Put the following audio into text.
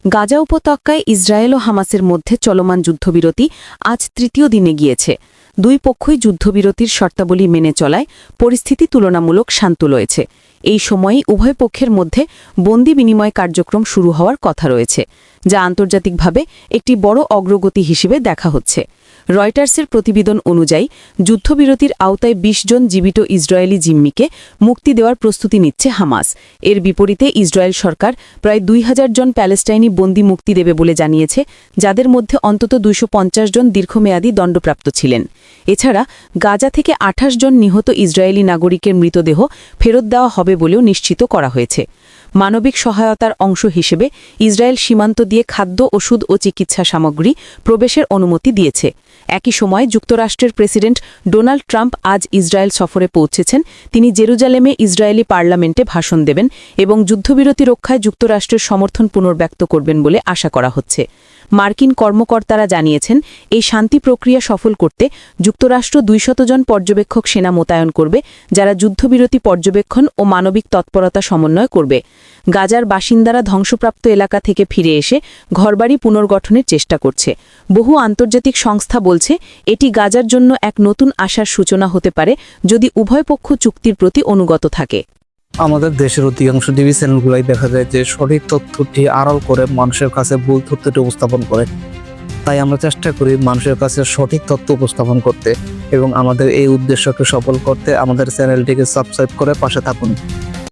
গাজা উপত্যকায় ইসরায়েল ও হামাসের মধ্যে চলমান যুদ্ধবিরতি আজ তৃতীয় দিনে গিয়েছে। দুই পক্ষই যুদ্ধবিরতির শর্তাবলী মেনে চলায় পরিস্থিতি তুলনামূলক শান্ত রয়েছে। এই সময়েই উভয় পক্ষের মধ্যে বন্দি বিনিময় কার্যক্রম শুরু হওয়ার কথা রয়েছে, যা আন্তর্জাতিকভাবে একটি বড় অগ্রগতি হিসেবে দেখা হচ্ছে। রয়টার্সের প্রতিবেদন অনুযায়ী যুদ্ধবিরতির আওতায় ২০ জন জীবিত ইসরায়েলি জিম্মিকে মুক্তি দেওয়ার প্রস্তুতি নিচ্ছে হামাস। এর বিপরীতে ইসরায়েল সরকার প্রায় ২,০০০ জন প্যালেস্টাইনি বন্দী মুক্তি দেবে বলে জানিয়েছে, যাদের মধ্যে অন্তত ২৫০ জন দীর্ঘমেয়াদী দণ্ডপ্রাপ্ত ছিলেন। এছাড়া গাজা থেকে ২৮ জন নিহত ইসরায়েলি নাগরিকের মৃতদেহ ফেরত দেওয়া হবে বলেও নিশ্চিত করা হয়েছে। মানবিক সহায়তার অংশ হিসেবে ইসরায়েল সীমান্ত দিয়ে খাদ্য, ওষুধ ও চিকিৎসা সামগ্রী প্রবেশের অনুমতি দিয়েছে। একই সময় যুক্তরাষ্ট্রের প্রেসিডেন্ট ডোনাল্ড ট্রাম্প আজ ইসরায়েল সফরে পৌঁছেছেন। তিনি জেরুজালেমে ইসরায়েলি পার্লামেন্টে ভাষণ দেবেন এবং যুদ্ধবিরতি রক্ষায় যুক্তরাষ্ট্রের সমর্থন পুনর্ব্যক্ত করবেন বলে আশা করা হচ্ছে। মার্কিন কর্মকর্তারা জানিয়েছেন, এই শান্তি প্রক্রিয়া সফল করতে যুক্তরাষ্ট্র ২০০ জন পর্যবেক্ষক সেনা মোতায়েন করবে, যারা যুদ্ধবিরতি পর্যবেক্ষণ ও মানবিক তৎপরতা সমন্বয় করবে। গাজার বাসিন্দারা ধ্বংসপ্রাপ্ত এলাকা থেকে ফিরে এসে ঘরবাড়ি পুনর্গঠনের চেষ্টা করছে। বহু আন্তর্জাতিক সংস্থা বলছে, এটি গাজার জন্য এক নতুন আশার সূচনা হতে পারে যদি উভয় পক্ষ চুক্তির প্রতি অনুগত থাকে। আমাদের দেশের অধিকাংশ টিভি চ্যানেলগুলোই দেখা যায় যে সঠিক তথ্যটি আড়াল করে মানুষের কাছে ভুল তথ্যটি উপস্থাপন করে। তাই আমরা চেষ্টা করি মানুষের কাছে সঠিক তথ্য উপস্থাপন করতে, এবং আমাদের এই উদ্দেশ্যকে সফল করতে আমাদের চ্যানেলটিকে সাবস্ক্রাইব করে পাশে থাকুন।